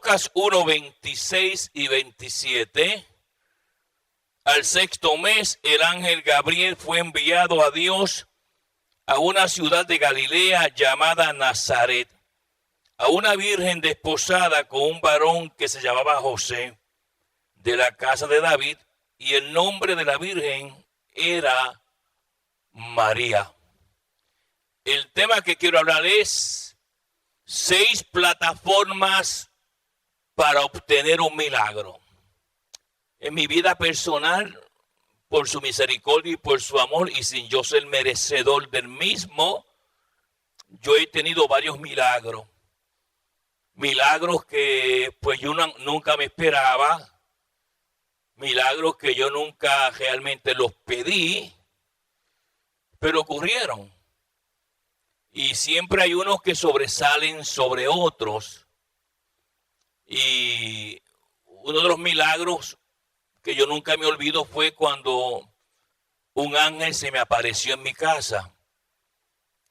Lucas 1, 26 y 27. Al sexto mes, el ángel Gabriel fue enviado a Dios a una ciudad de Galilea llamada Nazaret, a una virgen desposada con un varón que se llamaba José, de la casa de David, y el nombre de la virgen era María. El tema que quiero hablar es 6 plataformas para obtener un milagro. En mi vida personal, por su misericordia y por su amor, y sin yo ser merecedor del mismo, yo he tenido varios milagros. Milagros que pues yo nunca me esperaba. Milagros que yo nunca realmente los pedí, pero ocurrieron. Y siempre hay unos que sobresalen sobre otros. Y uno de los milagros que yo nunca me olvido fue cuando un ángel se me apareció en mi casa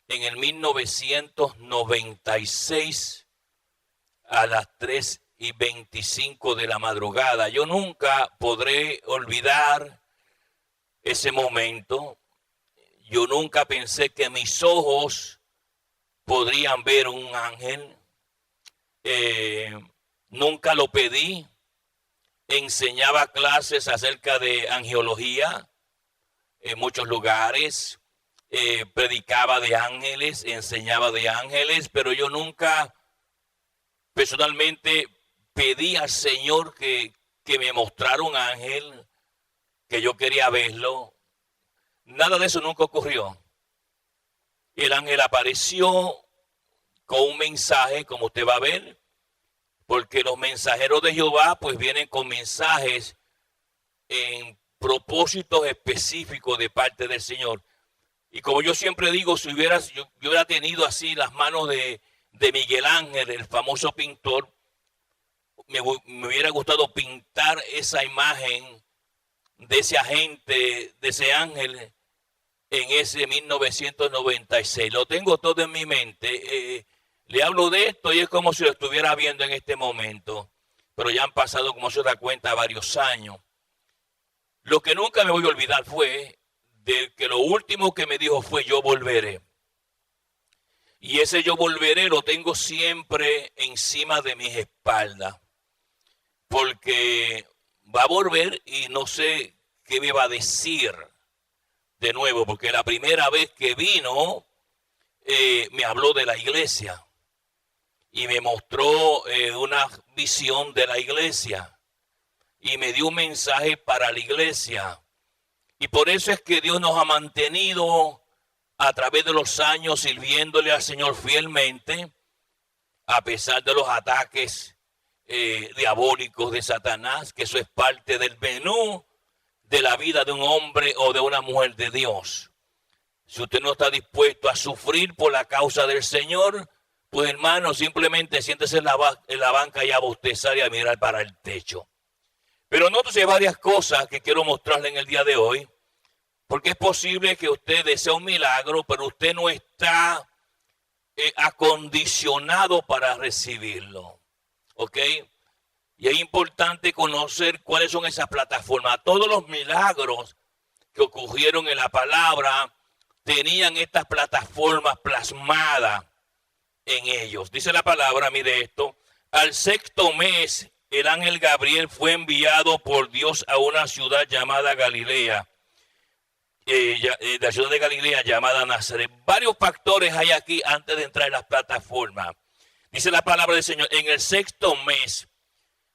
en el 1996 a las 3:25 de la madrugada. Yo nunca podré olvidar ese momento. Yo nunca pensé que mis ojos podrían ver un ángel. Nunca lo pedí. Enseñaba clases acerca de angelología en muchos lugares. Predicaba de ángeles, enseñaba de ángeles, pero yo nunca personalmente pedí al Señor que me mostrara un ángel, que yo quería verlo. Nada de eso nunca ocurrió. El ángel apareció con un mensaje, como usted va a ver, porque los mensajeros de Jehová pues vienen con mensajes en propósitos específicos de parte del Señor. Y como yo siempre digo, si yo hubiera tenido así las manos de Miguel Ángel, el famoso pintor, me hubiera gustado pintar esa imagen de ese agente, de ese ángel en ese 1996. Lo tengo todo en mi mente. Le hablo de esto y es como si lo estuviera viendo en este momento. Pero ya han pasado, como se da cuenta, varios años. Lo que nunca me voy a olvidar fue de que lo último que me dijo fue: yo volveré. Y ese yo volveré lo tengo siempre encima de mis espaldas. Porque va a volver y no sé qué me va a decir de nuevo. Porque la primera vez que vino, me habló de la iglesia. Y me mostró una visión de la iglesia. Y me dio un mensaje para la iglesia. Y por eso es que Dios nos ha mantenido a través de los años sirviéndole al Señor fielmente, a pesar de los ataques diabólicos de Satanás, que eso es parte del menú de la vida de un hombre o de una mujer de Dios. Si usted no está dispuesto a sufrir por la causa del Señor, pues hermano, simplemente siéntese en la banca y a bostezar y a mirar para el techo. Pero nótese varias cosas que quiero mostrarle en el día de hoy, porque es posible que usted desee un milagro, pero usted no está acondicionado para recibirlo. ¿Ok? Y es importante conocer cuáles son esas plataformas. Todos los milagros que ocurrieron en la palabra tenían estas plataformas plasmadas en ellos. Dice la palabra, mire esto: al sexto mes, el ángel Gabriel fue enviado por Dios a una ciudad llamada Galilea. La ciudad de Galilea llamada Nazaret. Varios factores hay aquí antes de entrar en las plataformas. Dice la palabra del Señor: en el sexto mes,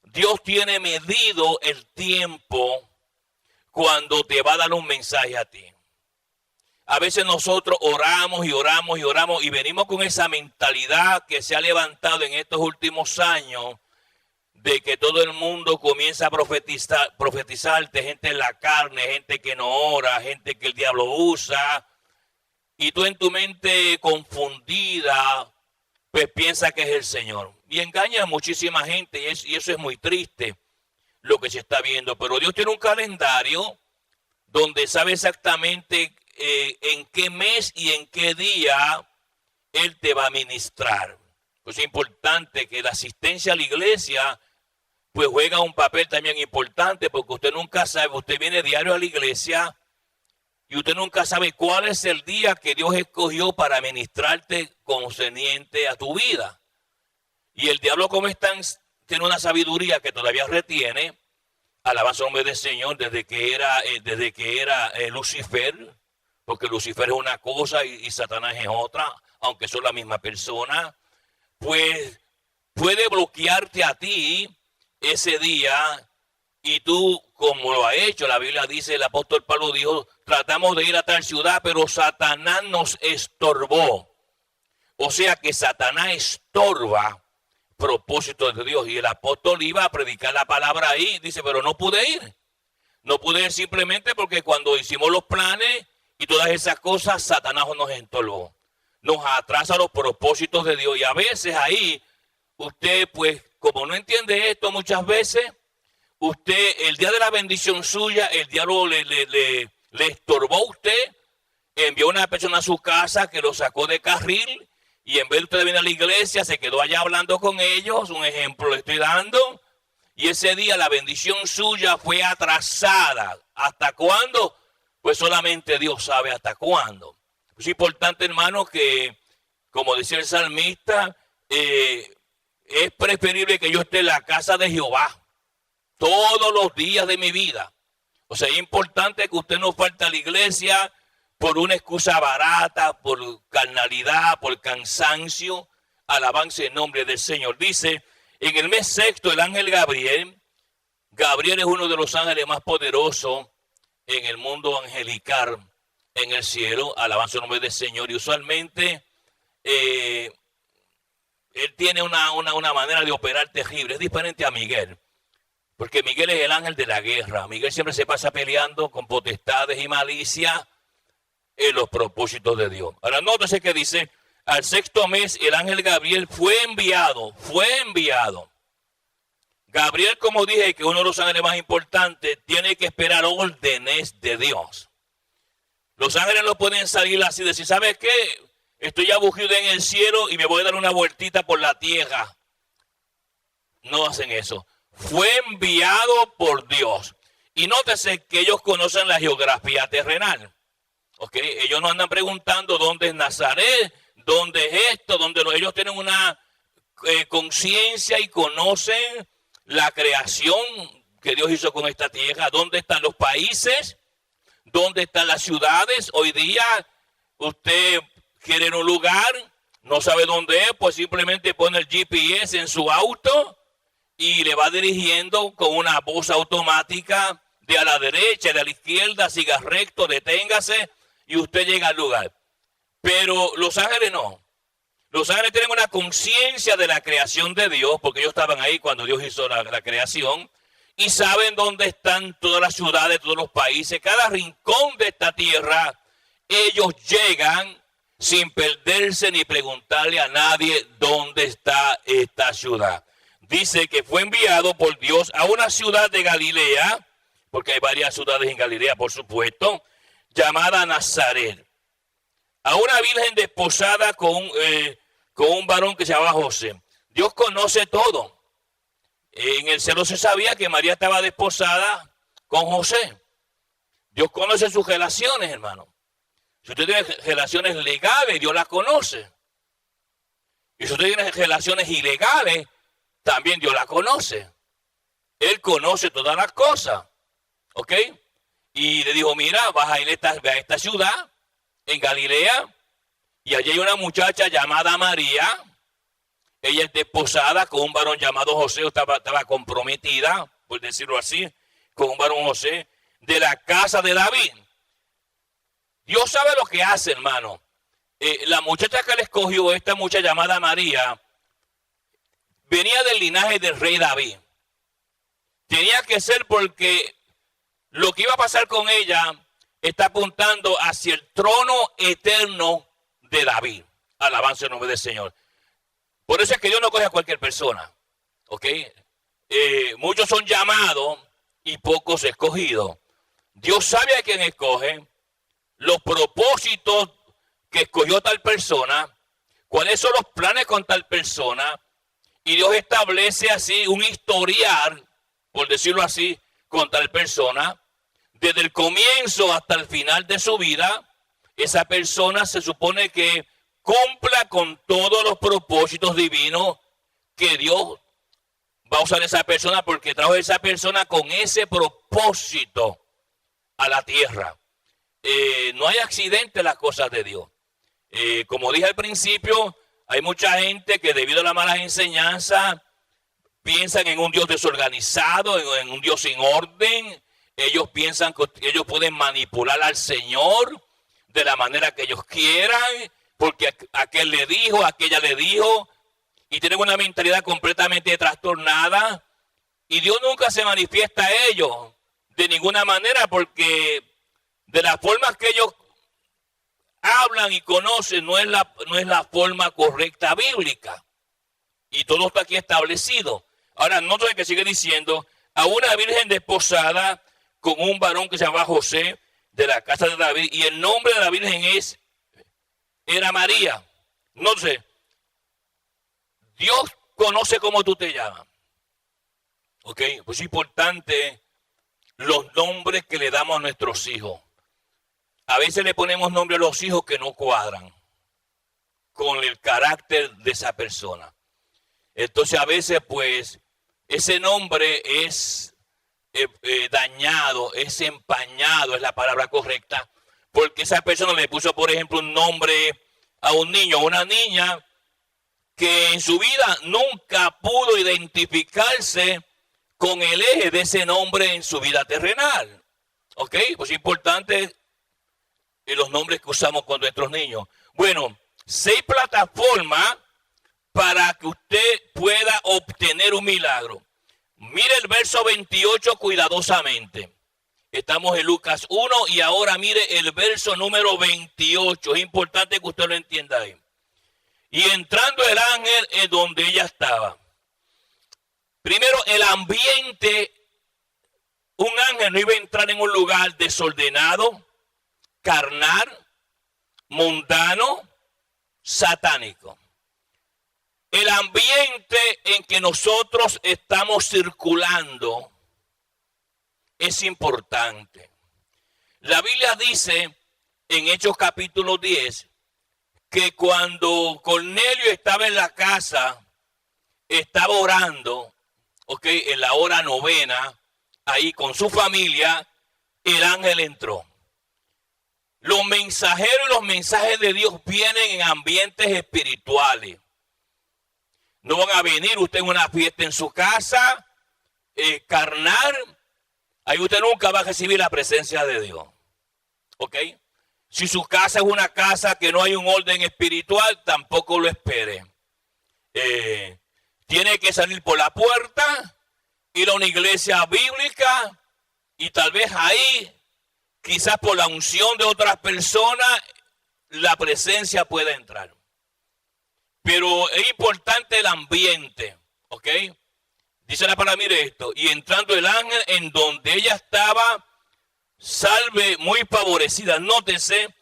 Dios tiene medido el tiempo cuando te va a dar un mensaje a ti. A veces nosotros oramos y oramos y oramos y venimos con esa mentalidad que se ha levantado en estos últimos años de que todo el mundo comienza a profetizarte, gente en la carne, gente que no ora, gente que el diablo usa, y tú en tu mente confundida pues piensa que es el Señor. Y engaña a muchísima gente y eso es muy triste lo que se está viendo. Pero Dios tiene un calendario donde sabe exactamente en qué mes y en qué día Él te va a ministrar. Pues es importante que la asistencia a la iglesia pues juega un papel también importante, porque usted nunca sabe, usted viene diario a la iglesia y usted nunca sabe cuál es el día que Dios escogió para ministrarte concerniente a tu vida. Y el diablo, como están, tiene una sabiduría que todavía retiene, alabanza al nombre del Señor, desde que era Lucifer, porque Lucifer es una cosa y Satanás es otra, aunque son la misma persona, pues puede bloquearte a ti ese día, y tú, como lo ha hecho, la Biblia dice, el apóstol Pablo dijo, tratamos de ir a tal ciudad, pero Satanás nos estorbó. O sea que Satanás estorba propósitos de Dios, y el apóstol iba a predicar la palabra ahí, dice, pero no pude ir. No pude ir simplemente porque cuando hicimos los planes y todas esas cosas, Satanás nos estorbó. Nos atrasa los propósitos de Dios, y a veces ahí usted, pues, como no entiende esto muchas veces, usted, el día de la bendición suya, el diablo le estorbó a usted, envió a una persona a su casa que lo sacó de carril, y en vez de usted venir a la iglesia, se quedó allá hablando con ellos. Un ejemplo le estoy dando. Y ese día la bendición suya fue atrasada. ¿Hasta cuándo? Pues solamente Dios sabe hasta cuándo. Es importante, hermano, que, como decía el salmista, es preferible que yo esté en la casa de Jehová todos los días de mi vida. O sea, es importante que usted no falte a la iglesia por una excusa barata, por carnalidad, por cansancio. Alabanza en nombre del Señor. Dice, en el mes sexto, el ángel Gabriel es uno de los ángeles más poderosos en el mundo angelical, en el cielo. Alabanza en nombre del Señor. Y usualmente él tiene una manera de operar terrible. Es diferente a Miguel, porque Miguel es el ángel de la guerra. Miguel siempre se pasa peleando con potestades y malicia en los propósitos de Dios. Ahora nótese que dice, al sexto mes el ángel Gabriel fue enviado. Gabriel, como dije, que uno de los ángeles más importantes, tiene que esperar órdenes de Dios. Los ángeles no pueden salir así, decir, ¿sabes qué? Estoy aburrido en el cielo y me voy a dar una vueltita por la tierra. No hacen eso. Fue enviado por Dios. Y nótese que ellos conocen la geografía terrenal. ¿Okay? Ellos no andan preguntando dónde es Nazaret, dónde es esto, ellos tienen una conciencia y conocen la creación que Dios hizo con esta tierra, dónde están los países, dónde están las ciudades. Hoy día usted quiere ir a un lugar, no sabe dónde es, pues simplemente pone el GPS en su auto y le va dirigiendo con una voz automática de a la derecha, de a la izquierda, siga recto, deténgase, y usted llega al lugar. Pero los ángeles no. Los ángeles tienen una conciencia de la creación de Dios, porque ellos estaban ahí cuando Dios hizo la creación, y saben dónde están todas las ciudades, todos los países, cada rincón de esta tierra. Ellos llegan sin perderse ni preguntarle a nadie dónde está esta ciudad. Dice que fue enviado por Dios a una ciudad de Galilea, porque hay varias ciudades en Galilea, por supuesto, llamada Nazaret, a una virgen desposada con un varón que se llamaba José. Dios conoce todo. En el cielo se sabía que María estaba desposada con José. Dios conoce sus relaciones, hermano. Si usted tiene relaciones legales, Dios las conoce. Y si usted tiene relaciones ilegales, también Dios las conoce. Él conoce todas las cosas. ¿Ok? Y le dijo, mira, vas a ir a esta ciudad, en Galilea, y allí hay una muchacha llamada María. Ella es desposada con un varón llamado José, estaba comprometida, por decirlo así, con un varón José, de la casa de David. Dios sabe lo que hace, hermano. La muchacha que le escogió, esta muchacha llamada María, venía del linaje del rey David. Tenía que ser porque lo que iba a pasar con ella está apuntando hacia el trono eterno de David. Alabanza en nombre del Señor. Por eso es que Dios no coge a cualquier persona. ¿Ok? Muchos son llamados y pocos escogidos. Dios sabe a quién escoge, los propósitos que escogió tal persona, cuáles son los planes con tal persona. Y Dios establece así un historial, por decirlo así, con tal persona. Desde el comienzo hasta el final de su vida, esa persona se supone que cumpla con todos los propósitos divinos que Dios va a usar a esa persona, porque trajo a esa persona con ese propósito a la tierra. No hay accidente en las cosas de Dios. Como dije al principio, hay mucha gente que debido a la mala enseñanza piensan en un Dios desorganizado, en un Dios sin orden. Ellos piensan que ellos pueden manipular al Señor de la manera que ellos quieran, porque aquel le dijo, aquella le dijo, y tienen una mentalidad completamente trastornada, y Dios nunca se manifiesta a ellos de ninguna manera, porque de las formas que ellos hablan y conocen no es la forma correcta bíblica, y todo está aquí establecido. Ahora, no sé que sigue diciendo, a una virgen desposada con un varón que se llama José, de la casa de David, y el nombre de la virgen era María. No sé, Dios conoce cómo tú te llamas. Ok, pues es importante los nombres que le damos a nuestros hijos. A veces le ponemos nombre a los hijos que no cuadran con el carácter de esa persona. Entonces a veces pues ese nombre es dañado, es empañado, es la palabra correcta, porque esa persona le puso, por ejemplo, un nombre a un niño o una niña que en su vida nunca pudo identificarse con el eje de ese nombre en su vida terrenal. ¿Ok? Pues es importante los nombres que usamos con nuestros niños. Bueno, 6 plataformas para que usted pueda obtener un milagro. Mire el verso 28 cuidadosamente. Estamos en Lucas 1 y ahora mire el verso número 28. Es importante que usted lo entienda ahí. Y entrando el ángel en donde ella estaba. Primero, el ambiente. Un ángel no iba a entrar en un lugar desordenado, carnal, mundano, satánico. El ambiente en que nosotros estamos circulando es importante. La Biblia dice en Hechos capítulo 10 que cuando Cornelio estaba en la casa, estaba orando, en la hora novena, ahí con su familia, el ángel entró. Los mensajeros y los mensajes de Dios vienen en ambientes espirituales. No van a venir usted en una fiesta en su casa, carnal. Ahí usted nunca va a recibir la presencia de Dios. ¿Ok? Si su casa es una casa que no hay un orden espiritual, tampoco lo espere. Tiene que salir por la puerta, ir a una iglesia bíblica y tal vez ahí, quizás por la unción de otras personas, la presencia pueda entrar. Pero es importante el ambiente, ¿ok? Dice la palabra, mire esto. Y entrando el ángel en donde ella estaba, salve muy favorecida. Nótese,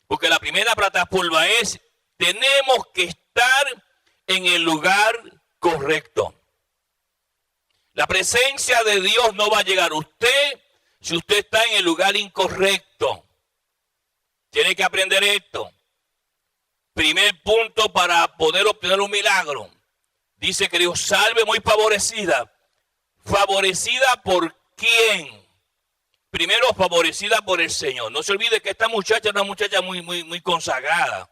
porque la primera plataforma es, tenemos que estar en el lugar correcto. La presencia de Dios no va a llegar a usted si usted está en el lugar incorrecto. Tiene que aprender esto. Primer punto para poder obtener un milagro. Dice que Dios salve muy favorecida. ¿Favorecida por quién? Primero, favorecida por el Señor. No se olvide que esta muchacha era una muchacha muy consagrada.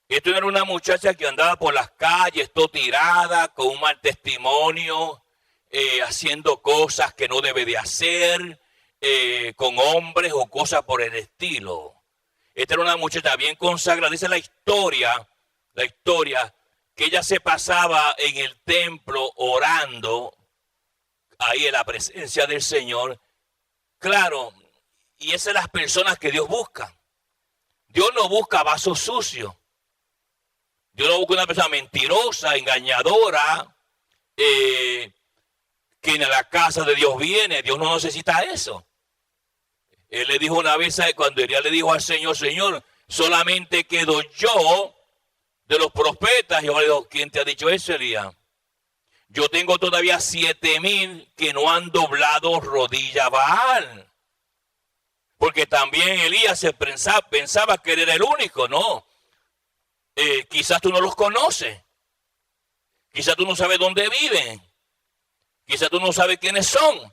Esto no era una muchacha que andaba por las calles, todo tirada, con un mal testimonio, haciendo cosas que no debe de hacer, con hombres o cosas por el estilo. Esta era una muchacha bien consagrada. Dice la historia, que ella se pasaba en el templo orando, ahí en la presencia del Señor. Claro, y esas son las personas que Dios busca. Dios no busca vasos sucios. Dios no busca una persona mentirosa, engañadora, que en la casa de Dios viene. Dios no necesita eso. Él le dijo una vez, cuando ella le dijo al Señor, Señor, solamente quedo yo de los profetas. Jehová le dijo, ¿quién te ha dicho eso, Elías? Yo tengo todavía 7,000 que no han doblado rodilla a Baal. Porque también Elías pensaba que él era el único, ¿no? Quizás tú no los conoces. Quizás tú no sabes dónde viven. Quizás tú no sabes quiénes son.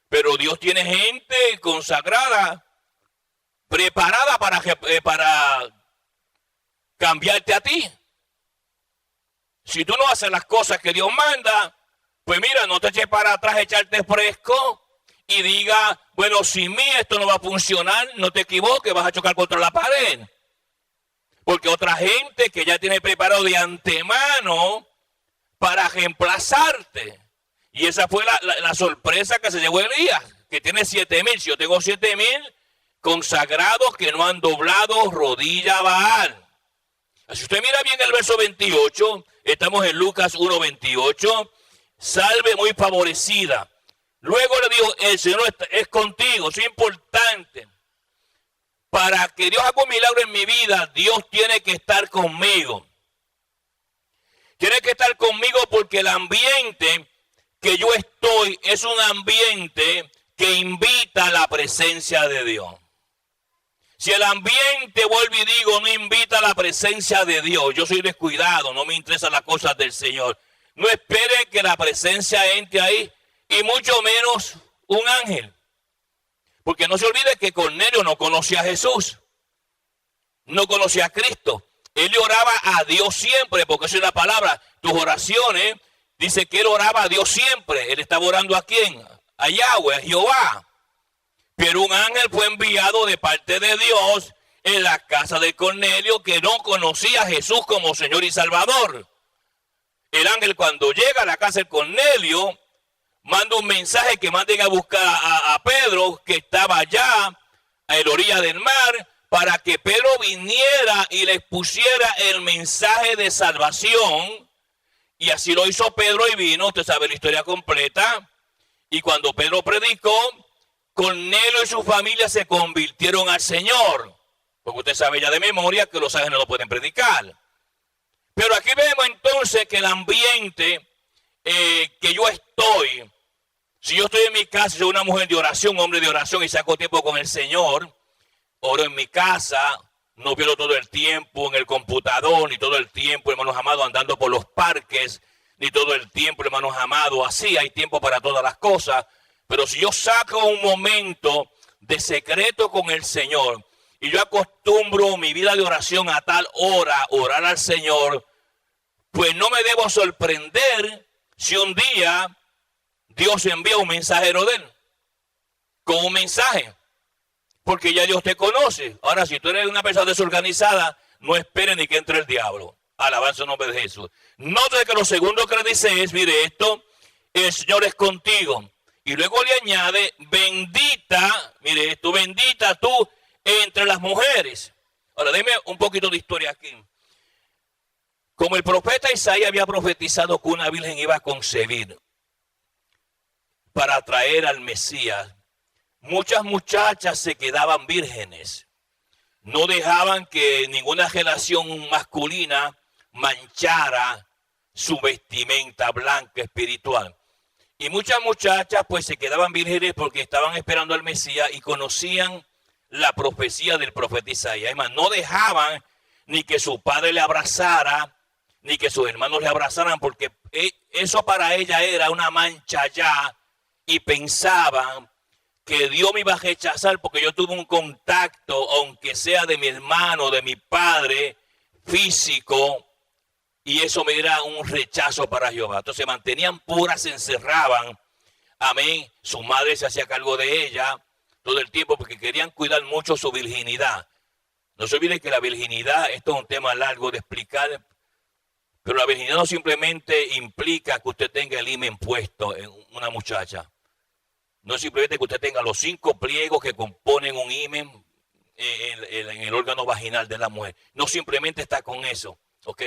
Pero Dios tiene gente consagrada, preparada para cambiarte a ti. Si tú no haces las cosas que Dios manda, pues mira, no te eches para atrás, echarte fresco y diga, bueno, sin mí esto no va a funcionar, no te equivoques, vas a chocar contra la pared. Porque otra gente que ya tiene preparado de antemano para reemplazarte. Y esa fue la sorpresa que se llevó Elías, que tiene 7,000. Si yo tengo 7,000 consagrados que no han doblado rodilla a Baal. Si usted mira bien el verso 28, estamos en Lucas 1:28, salve muy favorecida. Luego le dijo, el Señor es contigo, eso es importante. Para que Dios haga un milagro en mi vida, Dios tiene que estar conmigo. Tiene que estar conmigo porque el ambiente que yo estoy es un ambiente que invita a la presencia de Dios. Si el ambiente, vuelvo y digo, no invita a la presencia de Dios, yo soy descuidado, no me interesan las cosas del Señor. No espere que la presencia entre ahí, y mucho menos un ángel. Porque no se olvide que Cornelio no conocía a Jesús, no conocía a Cristo. Él le oraba a Dios siempre, porque esa es la palabra. Tus oraciones, dice que él oraba a Dios siempre. Él estaba orando ¿a quién? A Yahweh, a Jehová. Pero un ángel fue enviado de parte de Dios en la casa de Cornelio, que no conocía a Jesús como Señor y Salvador. El ángel, cuando llega a la casa de Cornelio, manda un mensaje que manden a buscar a Pedro, que estaba allá a la orilla del mar, para que Pedro viniera y le expusiera el mensaje de salvación. Y así lo hizo Pedro y vino. Usted sabe la historia completa. Y cuando Pedro predicó, Cornelio y su familia se convirtieron al Señor. Porque usted sabe ya de memoria que los ángeles no lo pueden predicar. Pero aquí vemos entonces que el ambiente que yo estoy, si yo estoy en mi casa, soy una mujer de oración, hombre de oración y saco tiempo con el Señor, oro en mi casa, no pierdo todo el tiempo en el computador, ni todo el tiempo, hermanos amados, andando por los parques, ni todo el tiempo, hermanos amados, así hay tiempo para todas las cosas. Pero si yo saco un momento de secreto con el Señor y yo acostumbro mi vida de oración a tal hora, orar al Señor, pues no me debo sorprender si un día Dios envía un mensajero de él con un mensaje. Porque ya Dios te conoce. Ahora, si tú eres una persona desorganizada, no esperes ni que entre el diablo. Alabanza en nombre de Jesús. Note que lo segundo que le dice es, mire esto, el Señor es contigo. Y luego le añade, bendita, mire esto, bendita tú entre las mujeres. Ahora, déme un poquito de historia aquí. Como el profeta Isaías había profetizado que una virgen iba a concebir para traer al Mesías, muchas muchachas se quedaban vírgenes. No dejaban que ninguna relación masculina manchara su vestimenta blanca espiritual. Y muchas muchachas pues se quedaban vírgenes porque estaban esperando al Mesías y conocían la profecía del profeta Isaías. Además, no dejaban ni que su padre le abrazara, ni que sus hermanos le abrazaran, porque eso para ella era una mancha ya, y pensaban que Dios me iba a rechazar porque yo tuve un contacto, aunque sea de mi hermano, de mi padre, físico, y eso me era un rechazo para Jehová. Entonces se mantenían puras, se encerraban, amén. Su madre se hacía cargo de ella todo el tiempo porque querían cuidar mucho su virginidad. No se olviden que la virginidad, esto es un tema largo de explicar, pero la virginidad no simplemente implica que usted tenga el himen puesto en una muchacha. No es simplemente que usted tenga los 5 pliegos que componen un himen en el órgano vaginal de la mujer. No simplemente está con eso, ¿ok?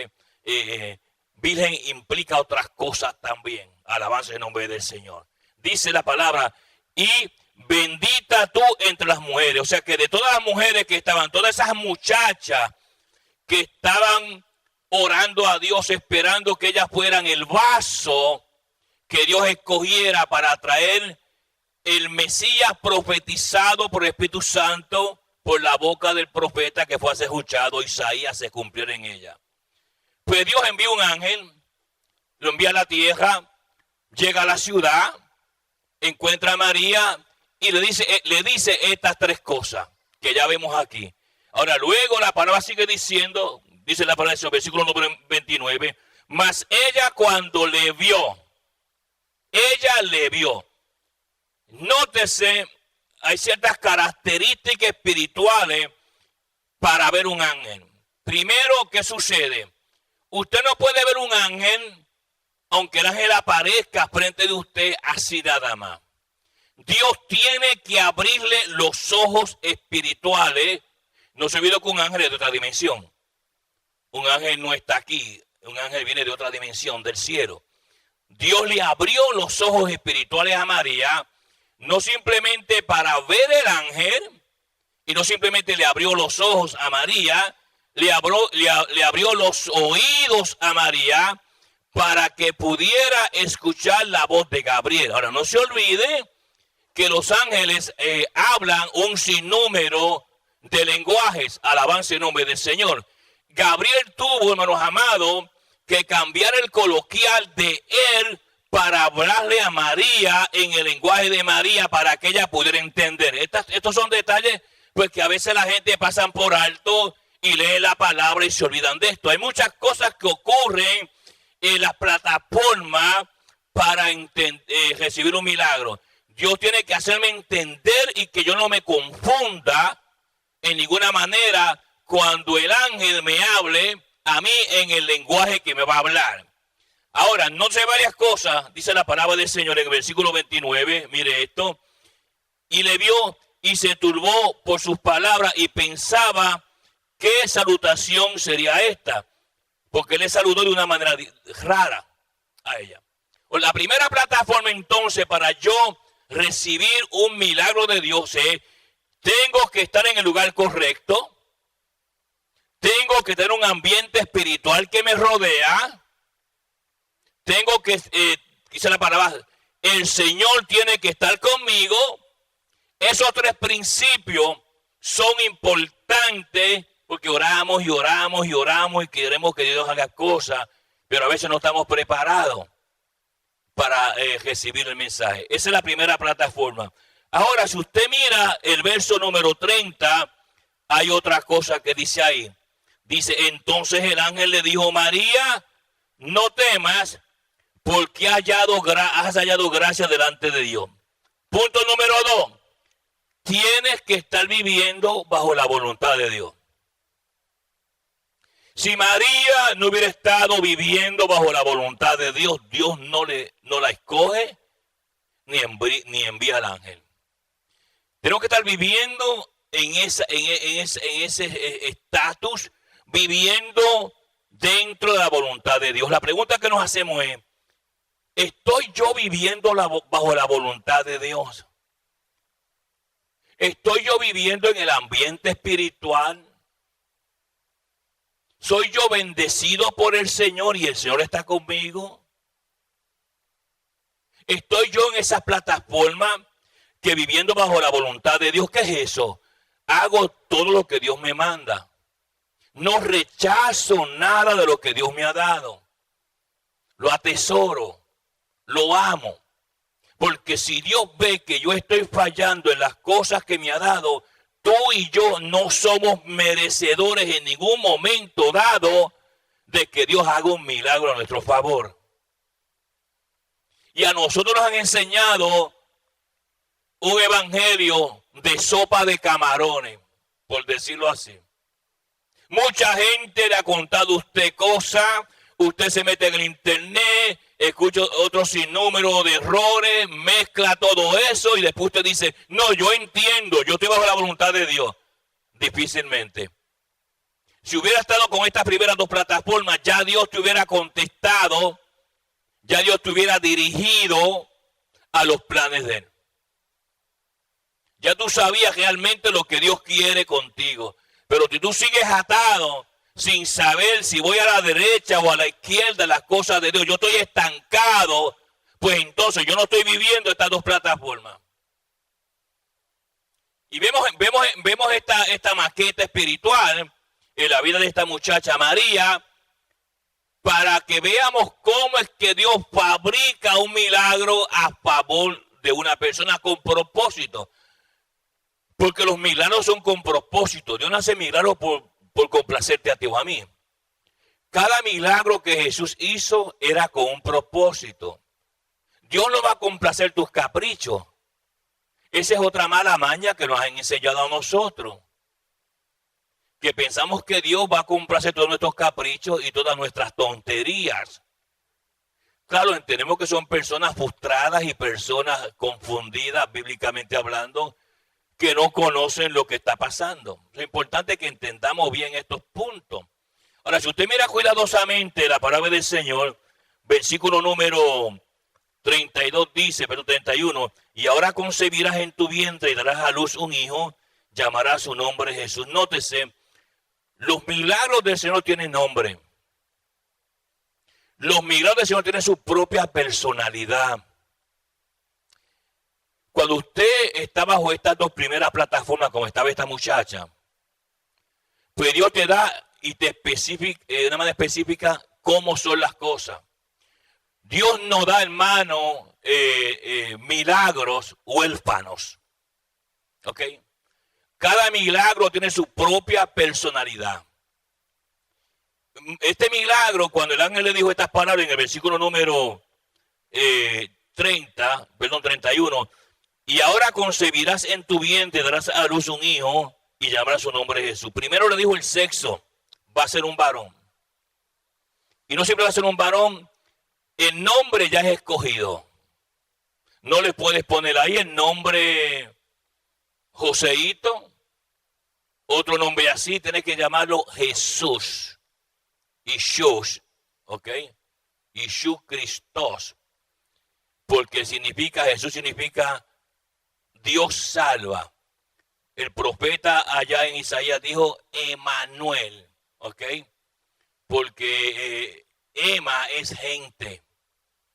Virgen implica otras cosas también. Alabanza en nombre del Señor. Dice la palabra, y bendita tú entre las mujeres. O sea que de todas las mujeres que estaban, todas esas muchachas que estaban orando a Dios, esperando que ellas fueran el vaso que Dios escogiera para traer el Mesías profetizado por el Espíritu Santo por la boca del profeta que fue escuchado, Isaías, se cumplió en ella. Pues Dios envía un ángel, lo envía a la tierra, llega a la ciudad, encuentra a María y le dice estas tres cosas que ya vemos aquí. Ahora, luego la palabra sigue diciendo, dice la palabra del versículo número 29, mas ella cuando le vio, nótese, hay ciertas características espirituales para ver un ángel. Primero, ¿qué sucede? Usted no puede ver un ángel, aunque el ángel aparezca frente de usted así nada más. Dios tiene que abrirle los ojos espirituales. No se olvide que un ángel es de otra dimensión. Un ángel no está aquí. Un ángel viene de otra dimensión, del cielo. Dios le abrió los ojos espirituales a María, no simplemente para ver el ángel, y no simplemente le abrió los ojos a María, le abrió los oídos a María para que pudiera escuchar la voz de Gabriel. Ahora, no se olvide que los ángeles hablan un sinnúmero de lenguajes, alabanza en nombre del Señor. Gabriel tuvo, hermanos amados, que cambiar el coloquial de él para hablarle a María en el lenguaje de María para que ella pudiera entender. Estos son detalles pues que a veces la gente pasan por alto y lee la palabra y se olvidan de esto. Hay muchas cosas que ocurren en las plataformas para recibir un milagro. Dios tiene que hacerme entender y que yo no me confunda en ninguna manera cuando el ángel me hable a mí en el lenguaje que me va a hablar. Ahora, no sé varias cosas, dice la palabra del Señor en el versículo 29, mire esto. Y le vio y se turbó por sus palabras y pensaba qué salutación sería esta, porque le saludó de una manera rara a ella. La primera plataforma entonces para yo recibir un milagro de Dios es, tengo que estar en el lugar correcto, tengo que tener un ambiente espiritual que me rodea, tengo que, dice la palabra, el Señor tiene que estar conmigo. Esos tres principios son importantes porque oramos y oramos y oramos y queremos que Dios haga cosas, pero a veces no estamos preparados para recibir el mensaje. Esa es la primera plataforma. Ahora, si usted mira el verso número 30, hay otra cosa que dice ahí. Dice, entonces el ángel le dijo, María, no temas, porque has hallado gracia delante de Dios. Punto número 2. Tienes que estar viviendo bajo la voluntad de Dios. Si María no hubiera estado viviendo bajo la voluntad de Dios, Dios no la escoge ni envía al ángel. Tenemos que estar viviendo en ese estatus, viviendo dentro de la voluntad de Dios. La pregunta que nos hacemos es, ¿estoy yo viviendo bajo la voluntad de Dios? ¿Estoy yo viviendo en el ambiente espiritual? ¿Soy yo bendecido por el Señor y el Señor está conmigo? ¿Estoy yo en esa plataforma que viviendo bajo la voluntad de Dios? ¿Qué es eso? Hago todo lo que Dios me manda. No rechazo nada de lo que Dios me ha dado. Lo atesoro, lo amo. Porque si Dios ve que yo estoy fallando en las cosas que me ha dado, tú y yo no somos merecedores en ningún momento dado de que Dios haga un milagro a nuestro favor. Y a nosotros nos han enseñado un evangelio de sopa de camarones, por decirlo así. Mucha gente le ha contado a usted cosas, usted se mete en el internet, escucha otro sinnúmero de errores, mezcla todo eso y después usted dice, no, yo entiendo, yo estoy bajo la voluntad de Dios. Difícilmente. Si hubiera estado con estas primeras dos plataformas, ya Dios te hubiera contestado, ya Dios te hubiera dirigido a los planes de Él. Ya tú sabías realmente lo que Dios quiere contigo. Pero si tú sigues atado sin saber si voy a la derecha o a la izquierda las cosas de Dios, yo estoy estancado, pues entonces yo no estoy viviendo estas dos plataformas. Y vemos esta maqueta espiritual en la vida de esta muchacha María, para que veamos cómo es que Dios fabrica un milagro a favor de una persona con propósito. Porque los milagros son con propósito. Dios no hace milagros por complacerte a ti o a mí. Cada milagro que Jesús hizo era con un propósito. Dios no va a complacer tus caprichos. Esa es otra mala maña que nos han enseñado a nosotros. Que pensamos que Dios va a complacer todos nuestros caprichos y todas nuestras tonterías. Claro, entendemos que son personas frustradas y personas confundidas, bíblicamente hablando, que no conocen lo que está pasando. Es importante que entendamos bien estos puntos. Ahora, si usted mira cuidadosamente la palabra del Señor, versículo número 32 dice, pero 31, y ahora concebirás en tu vientre y darás a luz un hijo, llamarás su nombre Jesús. Nótese, los milagros del Señor tienen nombre. Los milagros del Señor tienen su propia personalidad. Cuando usted está bajo estas dos primeras plataformas, como estaba esta muchacha, pues Dios te da y te especifica, de una manera específica, cómo son las cosas. Dios no da, hermano, milagros huérfanos. ¿Ok? Cada milagro tiene su propia personalidad. Este milagro, cuando el ángel le dijo estas palabras en el versículo número 31, y ahora concebirás en tu vientre, darás a luz un hijo y llamarás su nombre Jesús. Primero le dijo el sexo, va a ser un varón. Y no siempre va a ser un varón, el nombre ya es escogido. No le puedes poner ahí el nombre Joseito, otro nombre así, tienes que llamarlo Jesús. Jesús, ¿ok? Jesús Cristos. Porque significa, Jesús significa Dios salva. El profeta allá en Isaías dijo Emanuel, ¿ok? Porque Ema es gente.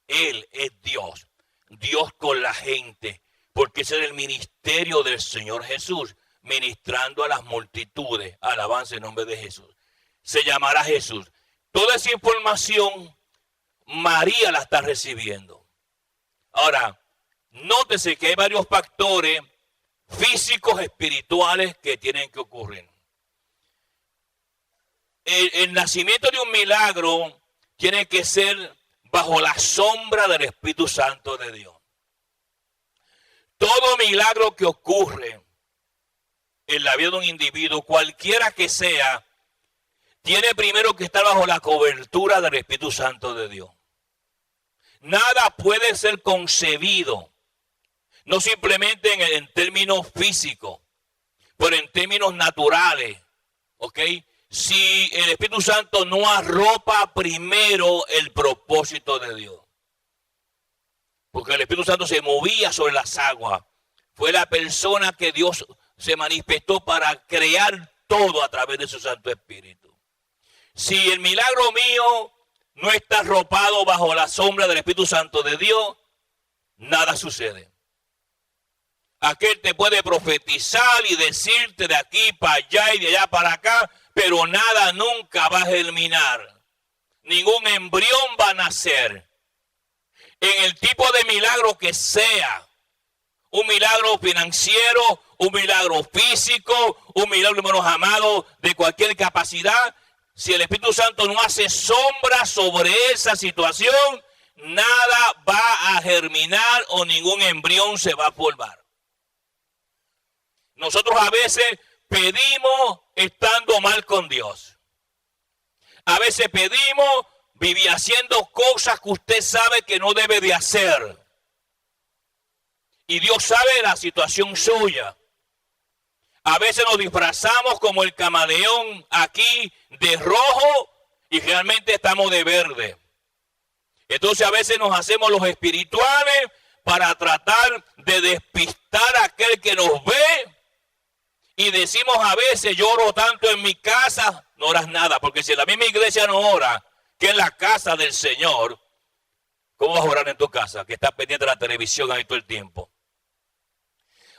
Él es Dios. Dios con la gente. Porque ese es el ministerio del Señor Jesús. Ministrando a las multitudes. Alabanza en nombre de Jesús. Se llamará Jesús. Toda esa información María la está recibiendo. Ahora, nótese que hay varios factores físicos, espirituales que tienen que ocurrir. El nacimiento de un milagro tiene que ser bajo la sombra del Espíritu Santo de Dios. Todo milagro que ocurre en la vida de un individuo, cualquiera que sea, tiene primero que estar bajo la cobertura del Espíritu Santo de Dios. Nada puede ser concebido, no simplemente en términos físicos, pero en términos naturales, ¿ok? Si el Espíritu Santo no arropa primero el propósito de Dios. Porque el Espíritu Santo se movía sobre las aguas. Fue la persona que Dios se manifestó para crear todo a través de su Santo Espíritu. Si el milagro mío no está arropado bajo la sombra del Espíritu Santo de Dios, nada sucede. Aquel te puede profetizar y decirte de aquí para allá y de allá para acá, pero nada nunca va a germinar. Ningún embrión va a nacer. En el tipo de milagro que sea, un milagro financiero, un milagro físico, un milagro, hermanos amados, de cualquier capacidad, si el Espíritu Santo no hace sombra sobre esa situación, nada va a germinar o ningún embrión se va a formar. Nosotros a veces pedimos estando mal con Dios. A veces pedimos vivir haciendo cosas que usted sabe que no debe de hacer. Y Dios sabe la situación suya. A veces nos disfrazamos como el camaleón aquí de rojo y realmente estamos de verde. Entonces a veces nos hacemos los espirituales, para tratar de despistar a aquel que nos ve. Y decimos a veces, yo oro tanto en mi casa, no oras nada, porque si la misma iglesia no ora, que es la casa del Señor, ¿cómo vas a orar en tu casa? Que estás pendiente de la televisión ahí todo el tiempo.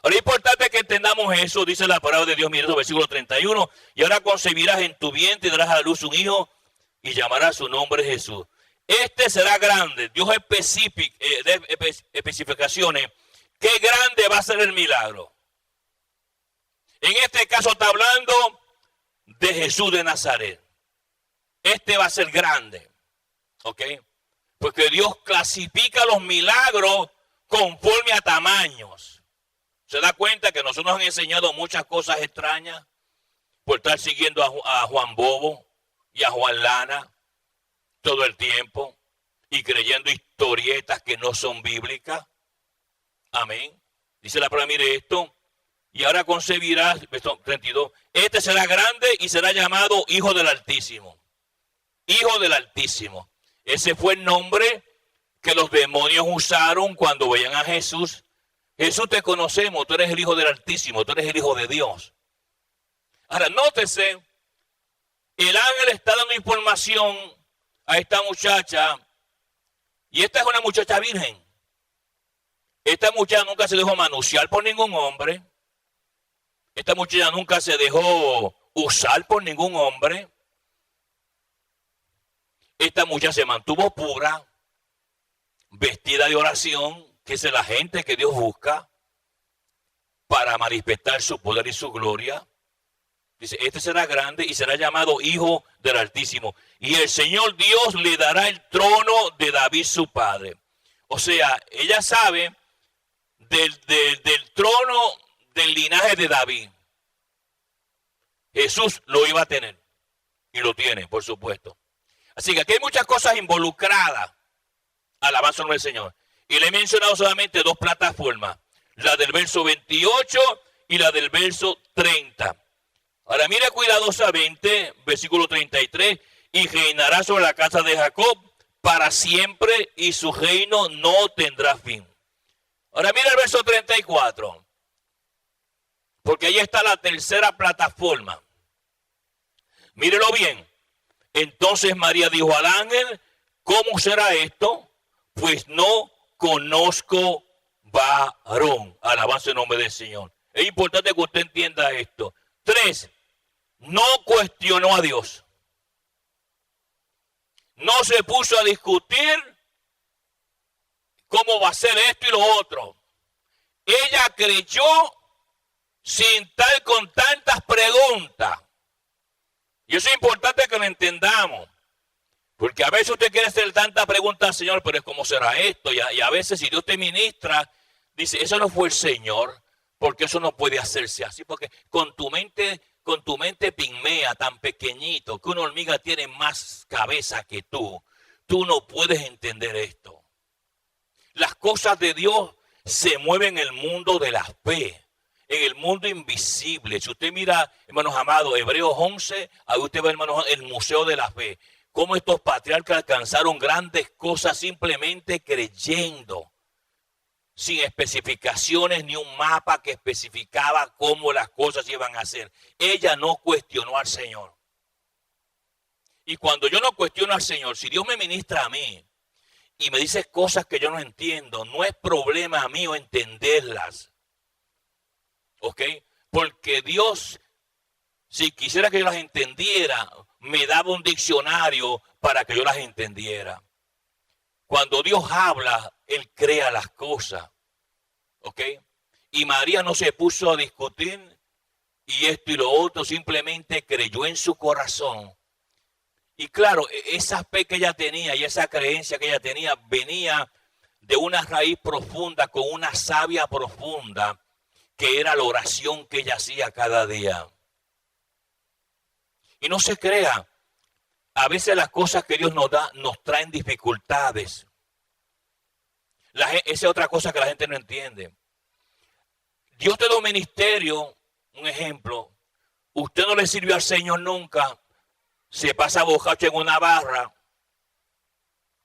Ahora es importante que entendamos eso, dice la palabra de Dios, mire eso, versículo 31, y ahora concebirás en tu vientre y darás a la luz un hijo y llamarás su nombre Jesús. Este será grande, Dios especificaciones, qué grande va a ser el milagro. En este caso está hablando de Jesús de Nazaret. Este va a ser grande, ¿ok? Porque Dios clasifica los milagros conforme a tamaños. Se da cuenta que nosotros nos han enseñado muchas cosas extrañas por estar siguiendo a Juan Bobo y a Juan Lana todo el tiempo y creyendo historietas que no son bíblicas. Amén. Dice la palabra, mire esto. Y ahora concebirás, verso 32, este será grande y será llamado Hijo del Altísimo. Hijo del Altísimo. Ese fue el nombre que los demonios usaron cuando veían a Jesús. Jesús, te conocemos, tú eres el Hijo del Altísimo, tú eres el Hijo de Dios. Ahora, nótese, el ángel está dando información a esta muchacha, y esta es una muchacha virgen. Esta muchacha nunca se dejó manosear por ningún hombre. Esta muchacha nunca se dejó usar por ningún hombre. Esta muchacha se mantuvo pura, vestida de oración, que es la gente que Dios busca para manifestar su poder y su gloria. Dice, este será grande y será llamado Hijo del Altísimo. Y el Señor Dios le dará el trono de David su padre. O sea, ella sabe del trono del linaje de David. Jesús lo iba a tener. Y lo tiene, por supuesto. Así que aquí hay muchas cosas involucradas. Alabanza al nombre del Señor. Y le he mencionado solamente dos plataformas. La del verso 28 y la del verso 30. Ahora mire cuidadosamente, versículo 33. Y reinará sobre la casa de Jacob para siempre y su reino no tendrá fin. Ahora mire el verso 34. Porque ahí está la tercera plataforma. Mírelo bien. Entonces María dijo al ángel, ¿cómo será esto? Pues no conozco varón. Alabanza el nombre del Señor. Es importante que usted entienda esto. 3. No cuestionó a Dios. No se puso a discutir cómo va a ser esto y lo otro. Ella creyó sin estar con tantas preguntas. Y eso es importante que lo entendamos. Porque a veces usted quiere hacer tantas preguntas al Señor, pero es como será esto. Y a veces si Dios te ministra, dice, eso no fue el Señor, porque eso no puede hacerse así. Porque con tu mente pigmea, tan pequeñito, que una hormiga tiene más cabeza que tú no puedes entender esto. Las cosas de Dios se mueven en el mundo de la fe. En el mundo invisible. Si usted mira, hermanos amados, Hebreos 11, ahí usted ve, hermanos, el museo de la fe. Cómo estos patriarcas alcanzaron grandes cosas simplemente creyendo. Sin especificaciones ni un mapa que especificaba cómo las cosas iban a ser. Ella no cuestionó al Señor. Y cuando yo no cuestiono al Señor, si Dios me ministra a mí y me dice cosas que yo no entiendo, no es problema mío entenderlas. ¿Ok? Porque Dios, si quisiera que yo las entendiera, me daba un diccionario para que yo las entendiera. Cuando Dios habla, Él crea las cosas. ¿Ok? Y María no se puso a discutir y esto y lo otro, simplemente creyó en su corazón. Y claro, esa fe que ella tenía y esa creencia que ella tenía venía de una raíz profunda, con una savia profunda, que era la oración que ella hacía cada día. Y no se crea, a veces las cosas que Dios nos da nos traen dificultades. Esa es otra cosa que la gente no entiende. Dios te da un ministerio, un ejemplo, usted no le sirvió al Señor nunca, se pasa borracho en una barra,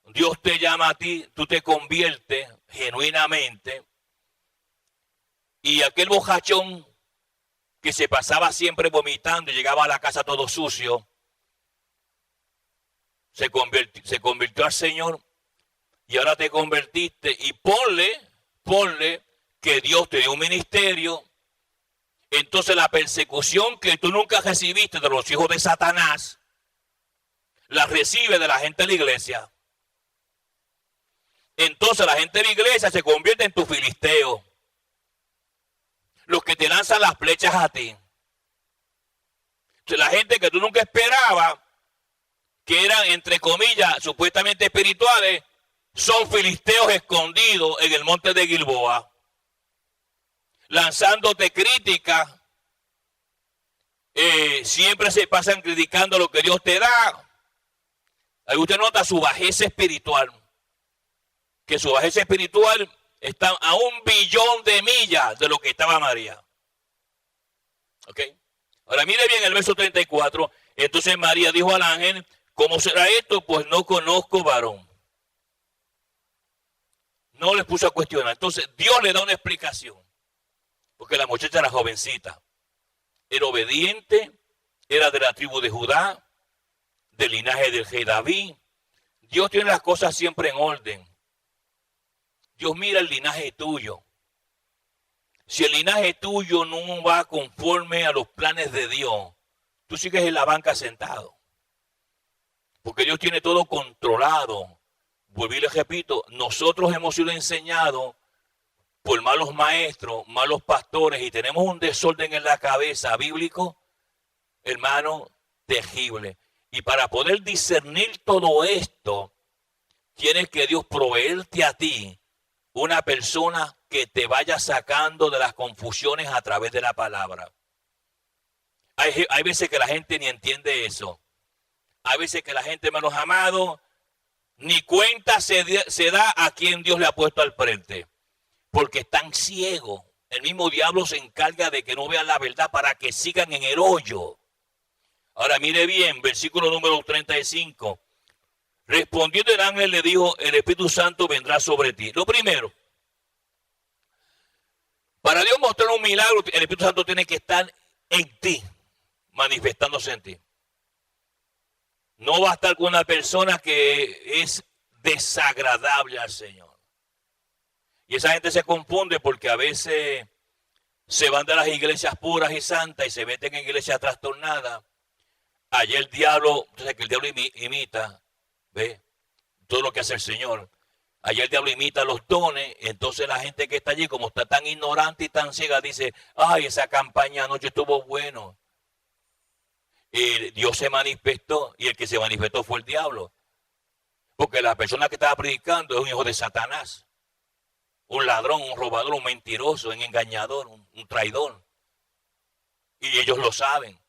Dios te llama a ti, tú te conviertes, genuinamente, y aquel bojachón que se pasaba siempre vomitando y llegaba a la casa todo sucio, se convirtió al Señor, y ahora te convertiste, y ponle que Dios te dio un ministerio. Entonces la persecución que tú nunca recibiste de los hijos de Satanás, la recibe de la gente de la iglesia. Entonces la gente de la iglesia se convierte en tu filisteo. Los que te lanzan las flechas a ti. Entonces, la gente que tú nunca esperabas, que eran entre comillas supuestamente espirituales, son filisteos escondidos en el monte de Gilboa, lanzándote críticas. Siempre se pasan criticando lo que Dios te da. Ahí usted nota su bajeza espiritual, que su bajeza espiritual está a 1 billón de millas de lo que estaba María. ¿Ok? Ahora mire bien el verso 34. Entonces María dijo al ángel: ¿cómo será esto? Pues no conozco varón. No les puso a cuestionar. Entonces Dios le da una explicación. Porque la muchacha era jovencita. Era obediente. Era de la tribu de Judá. Del linaje del rey David. Dios tiene las cosas siempre en orden. Dios mira el linaje tuyo. Si el linaje tuyo no va conforme a los planes de Dios, tú sigues en la banca sentado. Porque Dios tiene todo controlado. Vuelvo y les repito, nosotros hemos sido enseñados por malos maestros, malos pastores, y tenemos un desorden en la cabeza bíblico, hermano, terrible. Y para poder discernir todo esto, tienes que Dios proveerte a ti una persona que te vaya sacando de las confusiones a través de la palabra. Hay veces que la gente ni entiende eso. Hay veces que la gente, hermanos amados, ni cuenta se da a quien Dios le ha puesto al frente. Porque están ciegos. El mismo diablo se encarga de que no vean la verdad para que sigan en el hoyo. Ahora mire bien, versículo número 35. Respondiendo el ángel le dijo: el Espíritu Santo vendrá sobre ti. Lo primero, para Dios mostrar un milagro, el Espíritu Santo tiene que estar en ti, manifestándose en ti. No va a estar con una persona que es desagradable al Señor. Y esa gente se confunde porque a veces se van de las iglesias puras y santas y se meten en iglesias trastornadas. Ayer el diablo, entonces que el diablo imita, ¿ve? Todo lo que hace el Señor. Ayer el diablo imita los dones, entonces la gente que está allí, como está tan ignorante y tan ciega, dice: ay, esa campaña anoche estuvo bueno. Dios se manifestó, y el que se manifestó fue el diablo. Porque la persona que estaba predicando es un hijo de Satanás. Un ladrón, un robador, un mentiroso, un engañador, un traidor. Y ellos lo saben.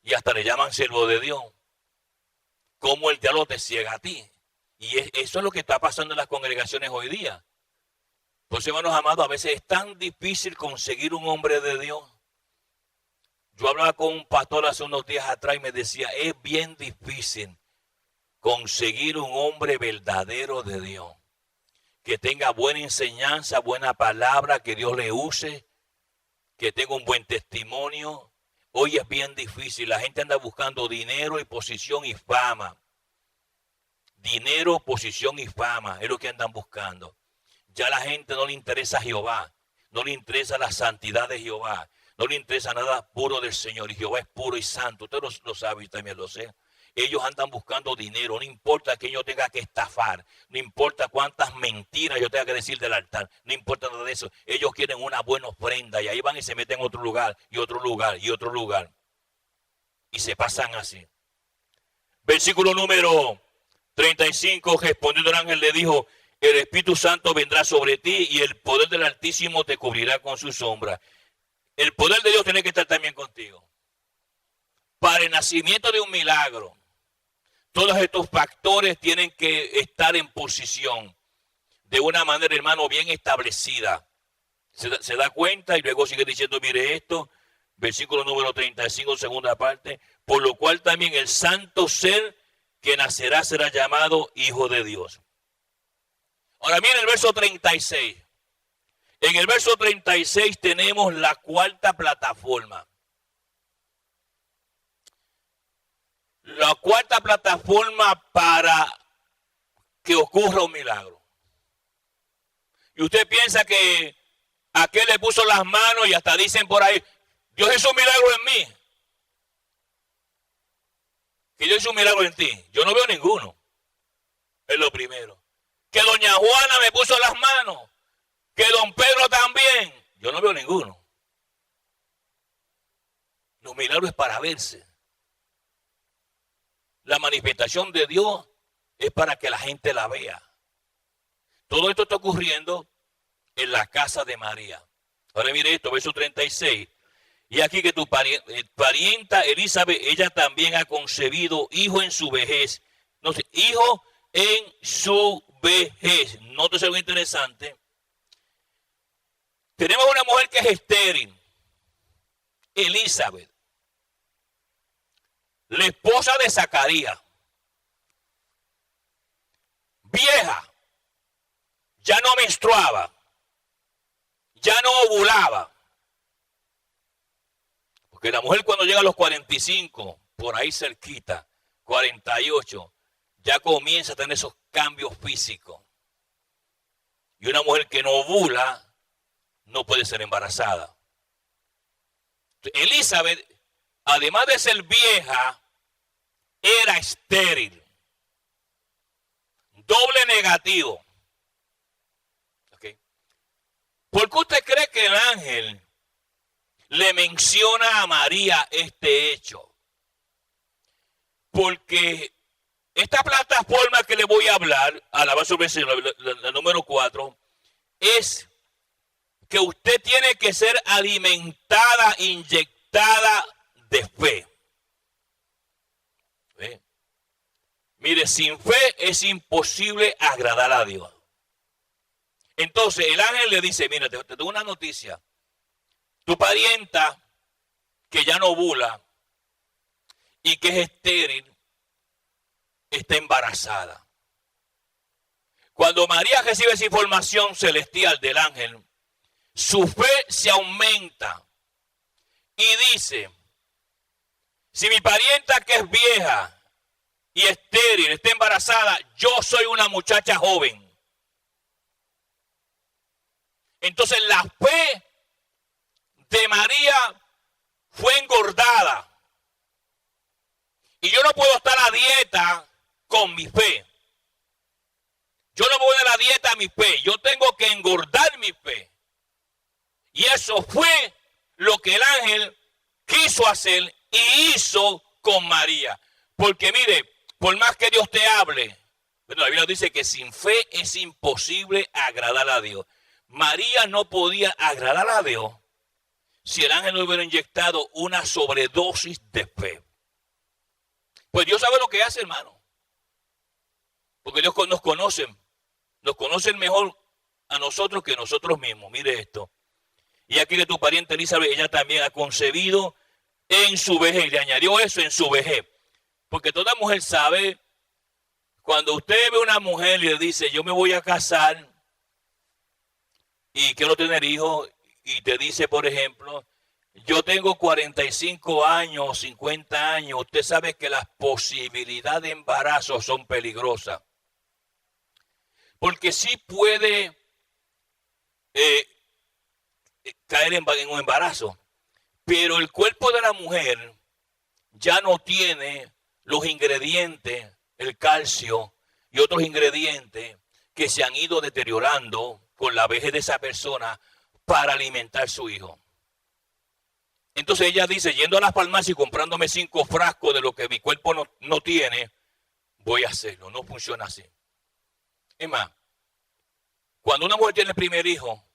Y hasta le llaman siervo de Dios. Cómo el diablo te ciega a ti. Y eso es lo que está pasando en las congregaciones hoy día. Pues, hermanos amados, a veces es tan difícil conseguir un hombre de Dios. Yo hablaba con un pastor hace unos días atrás y me decía: es bien difícil conseguir un hombre verdadero de Dios. Que tenga buena enseñanza, buena palabra, que Dios le use, que tenga un buen testimonio. Hoy es bien difícil. La gente anda buscando dinero y posición y fama. Dinero, posición y fama es lo que andan buscando. Ya a la gente no le interesa Jehová, no le interesa la santidad de Jehová, no le interesa nada puro del Señor. Y Jehová es puro y santo. Usted lo sabe y también lo sé. Ellos andan buscando dinero. No importa que yo tenga que estafar, no importa cuántas mentiras yo tenga que decir del altar, no importa nada de eso. Ellos quieren una buena ofrenda y ahí van y se meten en otro lugar y otro lugar y otro lugar. Y se pasan así. Versículo número 35, respondiendo el ángel le dijo: el Espíritu Santo vendrá sobre ti y el poder del Altísimo te cubrirá con su sombra. El poder de Dios tiene que estar también contigo. Para el nacimiento de un milagro, todos estos factores tienen que estar en posición de una manera, hermano, bien establecida. Se da cuenta y luego sigue diciendo: mire esto, versículo número 35, segunda parte: por lo cual también el santo ser que nacerá será llamado Hijo de Dios. Ahora miren el verso 36. En el verso 36 tenemos la cuarta plataforma. La cuarta plataforma para que ocurra un milagro. Y usted piensa que aquel le puso las manos y hasta dicen por ahí, Dios hizo un milagro en mí. Que Dios hizo un milagro en ti. Yo no veo ninguno. Es lo primero. Que doña Juana me puso las manos. Que don Pedro también. Yo no veo ninguno. Los milagros es para verse. La manifestación de Dios es para que la gente la vea. Todo esto está ocurriendo en la casa de María. Ahora mire esto, verso 36. Y aquí que tu parienta Elizabeth, ella también ha concebido hijo en su vejez. No sé, hijo en su vejez. Nótese algo interesante. Tenemos una mujer que es estéril. Elizabeth. La esposa de Zacarías. Vieja. Ya no menstruaba. Ya no ovulaba. Porque la mujer cuando llega a los 45, por ahí cerquita, 48, ya comienza a tener esos cambios físicos. Y una mujer que no ovula no puede ser embarazada. Elizabeth, además de ser vieja, era estéril. Doble negativo. ¿Okay? ¿Por qué usted cree que el ángel le menciona a María este hecho? Porque esta plataforma que le voy a hablar, alabanza al Señor, la número 4, es que usted tiene que ser alimentada, inyectada de fe. ¿Ve? Mire, sin fe es imposible agradar a Dios. Entonces el ángel le dice, mira, te tengo una noticia. Tu parienta, que ya no ovula y que es estéril, está embarazada. Cuando María recibe esa información celestial del ángel, su fe se aumenta y dice, si mi parienta que es vieja y estéril está embarazada, yo soy una muchacha joven. Entonces la fe de María fue engordada. Y yo no puedo estar a dieta con mi fe. Yo no voy a la dieta a mi fe. Yo tengo que engordar mi fe. Y eso fue lo que el ángel quiso hacer y hizo con María. Porque mire, por más que Dios te hable, bueno, la Biblia dice que sin fe es imposible agradar a Dios. María no podía agradar a Dios si el ángel no hubiera inyectado una sobredosis de fe. Pues Dios sabe lo que hace, hermano. Porque Dios nos conoce mejor a nosotros que nosotros mismos. Mire esto. Y aquí de tu pariente Elizabeth, ella también ha concebido en su vejez. Le añadió eso, en su vejez. Porque toda mujer sabe, cuando usted ve a una mujer y le dice, yo me voy a casar y quiero tener hijos, y te dice, por ejemplo, yo tengo 45 años, 50 años, usted sabe que las posibilidades de embarazo son peligrosas. Porque sí puede caer en un embarazo, pero el cuerpo de la mujer ya no tiene los ingredientes, el calcio y otros ingredientes que se han ido deteriorando con la vejez de esa persona para alimentar a su hijo. Entonces ella dice, yendo a la farmacia y comprándome 5 frascos de lo que mi cuerpo no tiene, voy a hacerlo. No funciona así. Es más, cuando una mujer tiene el primer hijo,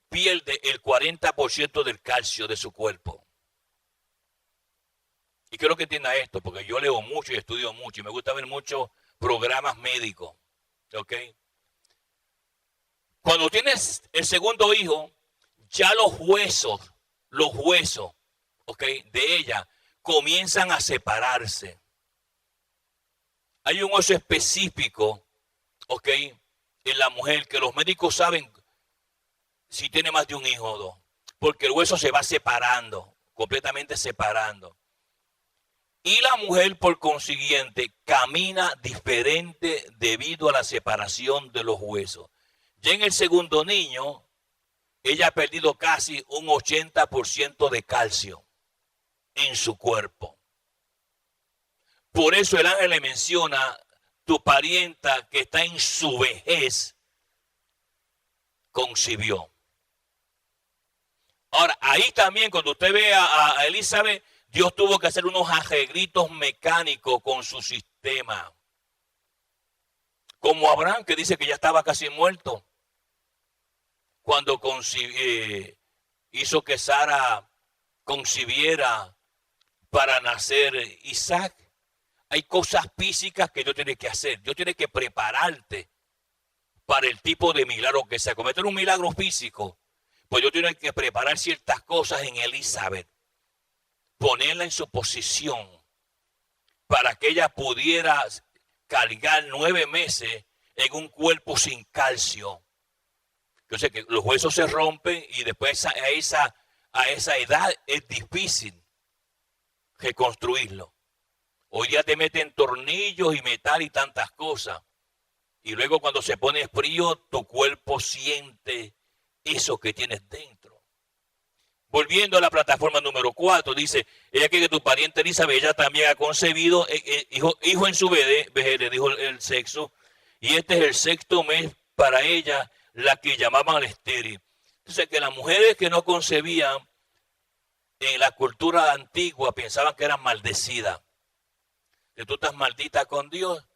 pierde el 40% del calcio de su cuerpo. Y quiero que entienda esto, porque yo leo mucho y estudio mucho y me gusta ver muchos programas médicos. ¿Ok? Cuando tienes el segundo hijo, ya los huesos, ¿ok?, de ella comienzan a separarse. Hay un hueso específico, ¿ok? En la mujer que los médicos saben si tiene más de un hijo o dos. Porque el hueso se va separando, completamente separando. Y la mujer, por consiguiente, camina diferente debido a la separación de los huesos. Ya en el segundo niño, ella ha perdido casi un 80% de calcio en su cuerpo. Por eso el ángel le menciona, tu parienta que está en su vejez, concibió. Ahora, ahí también cuando usted ve a Elizabeth, Dios tuvo que hacer unos arreglitos mecánicos con su sistema. Como Abraham, que dice que ya estaba casi muerto. Cuando hizo que Sara concibiera para nacer Isaac. Hay cosas físicas que Dios tiene que hacer. Dios tiene que prepararte para el tipo de milagro que sea. Cometer un milagro físico, pues Dios tiene que preparar ciertas cosas en Elizabeth. Ponerla en su posición para que ella pudiera cargar 9 meses en un cuerpo sin calcio. Yo sé que los huesos se rompen y después a esa edad es difícil reconstruirlo. Hoy día te meten tornillos y metal y tantas cosas. Y luego cuando se pone frío, tu cuerpo siente eso que tienes dentro. Volviendo a la plataforma número 4, dice, ella que tu pariente Elizabeth, ella también ha concebido hijo en su vejez, le dijo el sexo, y este es el 6º mes para ella, la que llamaban al estéril. Entonces, que las mujeres que no concebían en la cultura antigua pensaban que eran maldecidas. Que tú estás maldita con Dios,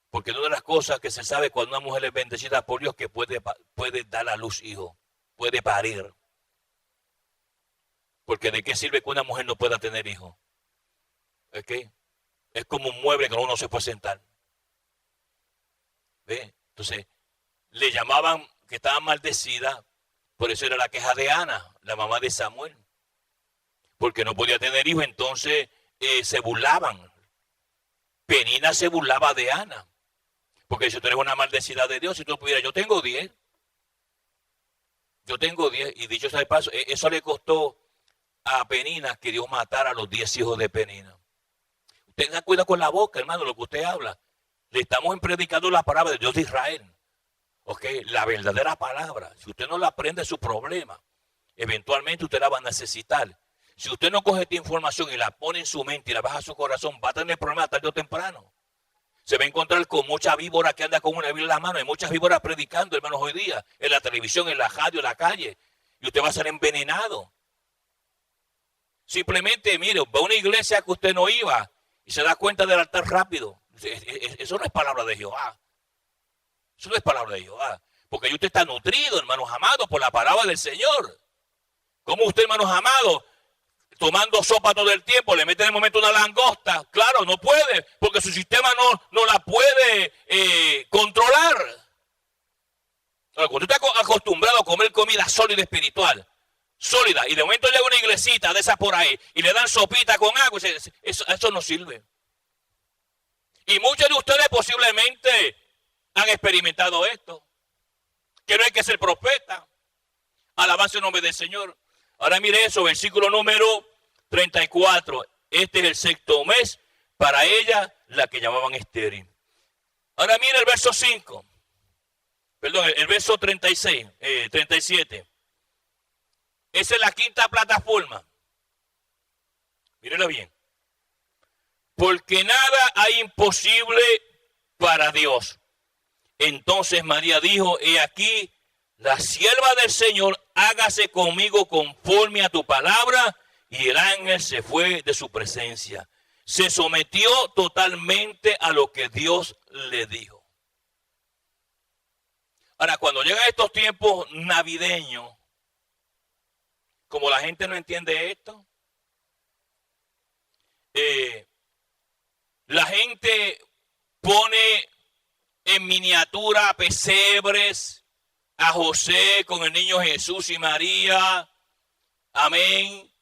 porque una de las cosas que se sabe cuando una mujer es bendecida por Dios que puede dar a luz hijo, puede parir. Porque ¿de qué sirve que una mujer no pueda tener hijos? ¿Okay? Es como un mueble que uno no se puede sentar. ¿Ve? Entonces, le llamaban que estaba maldecida, por eso era la queja de Ana, la mamá de Samuel. Porque no podía tener hijos, entonces se burlaban. Penina se burlaba de Ana. Porque si tú eres una maldecida de Dios, si tú pudieras, yo tengo 10. Yo tengo 10. Y dicho sea de paso, eso le costó a Penina que Dios matara a los 10 hijos de Penina. Tenga cuidado con la boca, hermano, lo que usted habla. Le estamos predicando la palabra de Dios de Israel. ¿Ok? La verdadera palabra. Si usted no la aprende, es su problema. Eventualmente usted la va a necesitar. Si usted no coge esta información y la pone en su mente y la baja a su corazón, va a tener problemas tarde o temprano. Se va a encontrar con mucha víbora que anda con una Biblia en la mano. Hay muchas víboras predicando, hermanos, hoy día. En la televisión, en la radio, en la calle. Y usted va a ser envenenado. Simplemente, mire, va a una iglesia que usted no iba y se da cuenta del altar rápido. Eso no es palabra de Jehová. Eso no es palabra de Jehová. Porque usted está nutrido, hermanos amados, por la palabra del Señor. ¿Cómo usted, hermanos amados, tomando sopa todo el tiempo, le mete en el momento una langosta? Claro, no puede, porque su sistema no la puede controlar. Ahora, cuando usted está acostumbrado a comer comida sólida espiritual, sólida, y de momento llega una iglesita de esas por ahí, y le dan sopita con agua, eso no sirve. Y muchos de ustedes posiblemente han experimentado esto, que no hay que ser profeta. Alabanza el nombre del Señor. Ahora mire eso, versículo número 34. Este es el 6º mes para ella, la que llamaban estéril. Ahora mire el verso 5. Perdón, el verso 37. Esa es la 5ª plataforma. Mírelo bien. Porque nada hay imposible para Dios. Entonces María dijo, he aquí, la sierva del Señor, hágase conmigo conforme a tu palabra. Y el ángel se fue de su presencia. Se sometió totalmente a lo que Dios le dijo. Ahora, cuando llegan estos tiempos navideños, como la gente no entiende esto, la gente pone en miniatura pesebres a José con el niño Jesús y María, amén,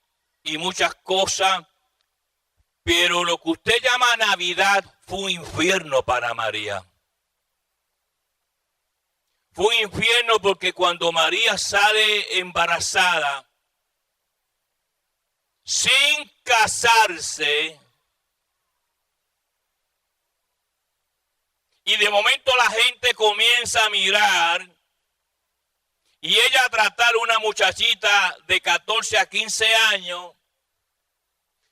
y muchas cosas, Pero lo que usted llama Navidad fue un infierno para María. Fue un infierno porque cuando María sale embarazada, sin casarse, y de momento la gente comienza a mirar, y ella a tratar a una muchachita de 14 a 15 años,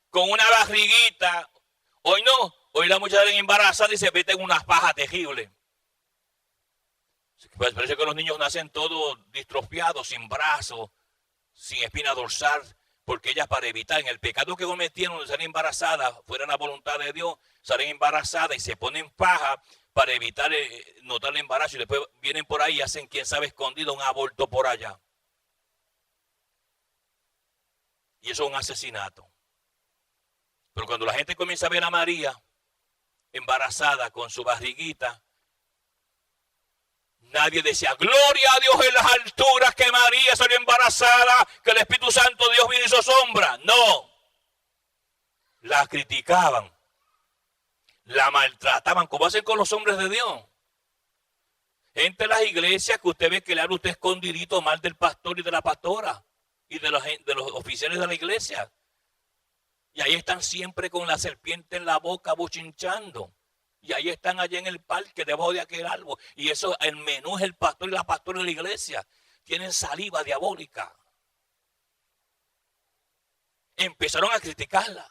con una barriguita. Hoy no, hoy la muchacha embarazada y se mete en unas pajas terribles. Parece que los niños nacen todos distrofiados, sin brazos, sin espina dorsal, porque ellas, para evitar en el pecado que cometieron de ser embarazadas, fuera la voluntad de Dios, salen embarazadas y se ponen paja para evitar notar el embarazo, y después vienen por ahí y hacen, quién sabe, escondido un aborto por allá. Y eso es un asesinato. Pero cuando la gente comienza a ver a María embarazada con su barriguita, nadie decía, gloria a Dios en las alturas, que María salió embarazada, que el Espíritu Santo de Dios vino y hizo sombra. No. La criticaban, la maltrataban, como hacen con los hombres de Dios. Gente de las iglesias que usted ve que le habla usted escondidito mal del pastor y de la pastora y de los oficiales de la iglesia. Y ahí están siempre con la serpiente en la boca bochinchando. Y ahí están allá en el parque debajo de aquel árbol. Y eso, el menú es el pastor y la pastora de la iglesia. Tienen saliva diabólica. Empezaron a criticarla.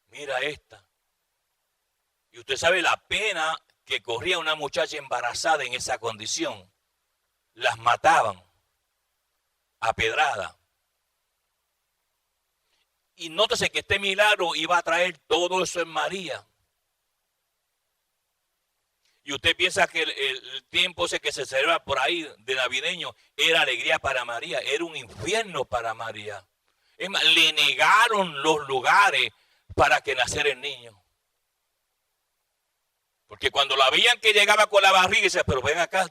Mira esta. Y usted sabe la pena que corría una muchacha embarazada en esa condición. Las mataban a pedrada. Y nótese que este milagro iba a traer todo eso en María. Y usted piensa que el tiempo ese que se celebra por ahí de navideño era alegría para María, era un infierno para María. Es más, le negaron los lugares para que naciera el niño. Porque cuando la veían que llegaba con la barriga, dice, pero ven acá,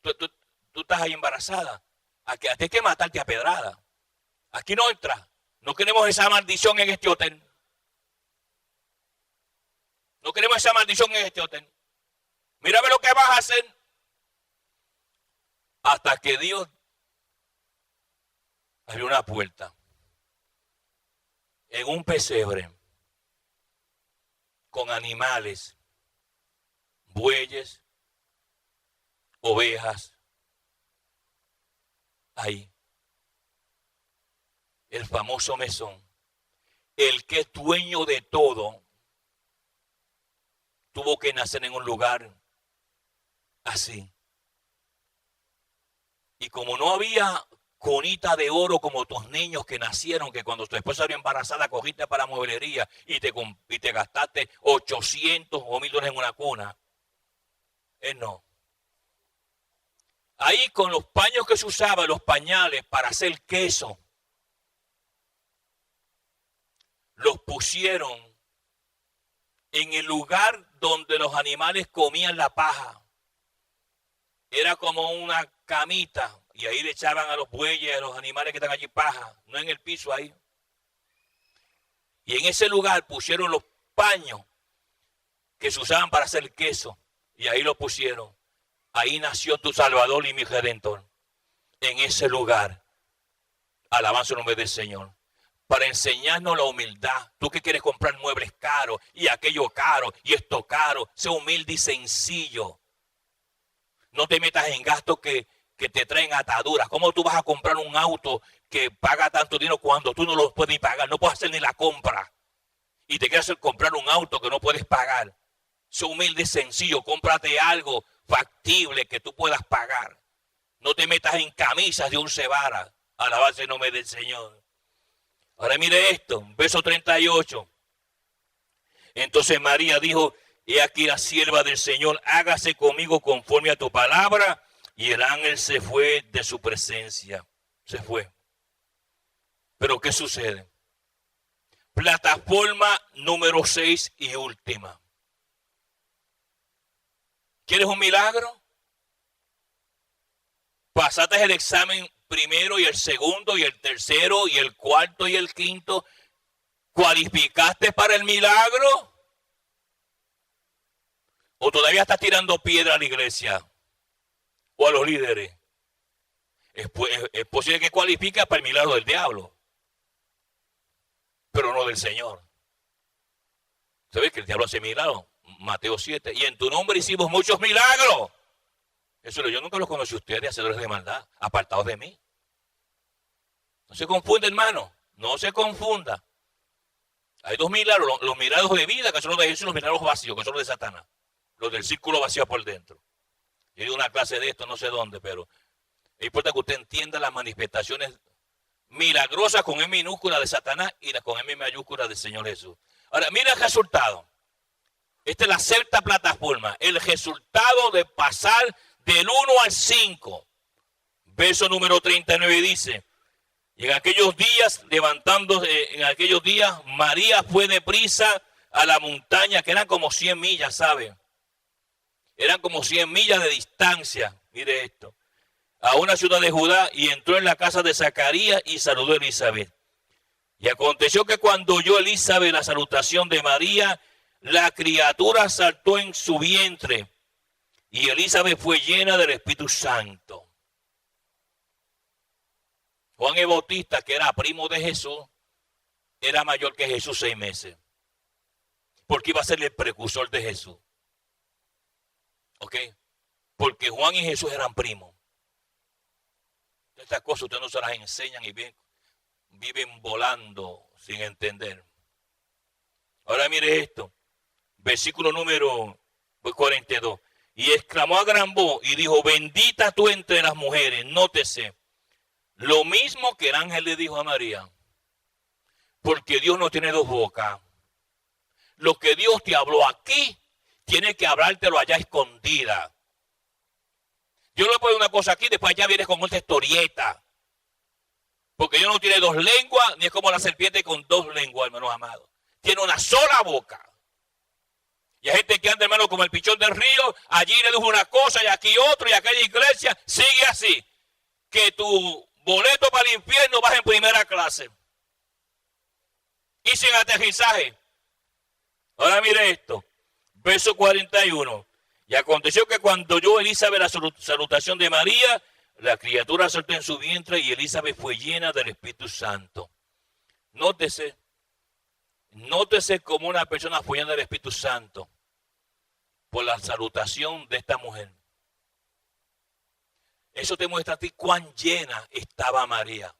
tú estás ahí embarazada. Aquí hay que matarte a pedrada. Aquí no entras. No queremos esa maldición en este hotel. No queremos esa maldición en este hotel. Mírame lo que vas a hacer. Hasta que Dios abrió una puerta. En un pesebre. Con animales. Bueyes. Ovejas. Ahí. El famoso mesón. El que es dueño de todo. Tuvo que nacer en un lugar así. Y como no había conita de oro como tus niños que nacieron, que cuando tu esposa era embarazada cogiste para mueblería y te gastaste 800 o $1000 en una cuna. Él no. Ahí con los paños que se usaban, los pañales para hacer queso, los pusieron en el lugar donde los animales comían la paja. Era como una camita y ahí le echaban a los bueyes, a los animales que están allí paja, no en el piso ahí. Y en ese lugar pusieron los paños que se usaban para hacer queso y ahí lo pusieron. Ahí nació tu Salvador y mi Redentor. En ese lugar. Alabanza el nombre del Señor. Para enseñarnos la humildad. Tú que quieres comprar muebles caros y aquello caro y esto caro, sé humilde y sencillo. No te metas en gastos que te traen ataduras. ¿Cómo tú vas a comprar un auto que paga tanto dinero cuando tú no lo puedes pagar? No puedes hacer ni la compra. Y te quieres comprar un auto que no puedes pagar. Sé humilde y sencillo. Cómprate algo factible que tú puedas pagar. No te metas en camisas de 11 varas. Alabanza el nombre del Señor. Ahora mire esto, verso 38. Entonces María dijo, he aquí la sierva del Señor, hágase conmigo conforme a tu palabra. Y el ángel se fue de su presencia. Se fue. Pero ¿qué sucede? Plataforma número 6 y última. ¿Quieres un milagro? Pasaste el examen primero y el segundo y el tercero y el cuarto y el quinto. ¿Cualificaste para el milagro? ¿O todavía estás tirando piedra a la iglesia? ¿O a los líderes? Es posible que cualifiques para el milagro del diablo, pero no del Señor. ¿Sabes que el diablo hace milagros? Mateo 7. Y en tu nombre hicimos muchos milagros. Eso yo nunca los conocí a ustedes, hacedores de maldad, apartados de mí. No se confunda, hermano. No se confunda. Hay dos milagros, los milagros de vida, que son los de Jesús, y los milagros vacíos, que son los de Satanás. Los del círculo vacío por dentro. Yo he ido a una clase de esto, no sé dónde, pero es importante que usted entienda las manifestaciones milagrosas con M minúscula de Satanás y las con M mayúscula del Señor Jesús. Ahora, mira el resultado. Esta es la sexta plataforma. El resultado de pasar del 1 al 5. Verso número 39 dice: y en aquellos días, levantándose, en aquellos días, María fue deprisa a la montaña, que eran como 100 millas, ¿sabe? Eran como 100 millas de distancia, mire esto, a una ciudad de Judá, y entró en la casa de Zacarías y saludó a Elizabeth. Y aconteció que cuando oyó Elizabeth la salutación de María, la criatura saltó en su vientre, y Elizabeth fue llena del Espíritu Santo. Juan el Bautista, que era primo de Jesús, era mayor que Jesús 6 meses, porque iba a ser el precursor de Jesús. ¿Ok? Porque Juan y Jesús eran primos. Estas cosas ustedes no se las enseñan y viven volando sin entender. Ahora mire esto. Versículo número 42. Y exclamó a gran voz y dijo: bendita tú entre las mujeres. Nótese. Lo mismo que el ángel le dijo a María. Porque Dios no tiene dos bocas. Lo que Dios te habló aquí, tiene que hablártelo allá escondida. Yo no le puedo una cosa aquí, después allá vienes con otra historieta. Porque Dios no tiene dos lenguas, ni es como la serpiente con dos lenguas, hermanos amados. Tiene una sola boca. Y hay gente que anda, hermano, como el pichón del río. Allí le dijo una cosa y aquí otra, y aquella iglesia sigue así. Que tu boleto para el infierno vas en primera clase. Y sin aterrizaje. Ahora mire esto. Verso 41. Y aconteció que cuando oyó Elizabeth la salutación de María, la criatura saltó en su vientre y Elizabeth fue llena del Espíritu Santo. Nótese como una persona fue llena del Espíritu Santo por la salutación de esta mujer. Eso te muestra a ti cuán llena estaba María.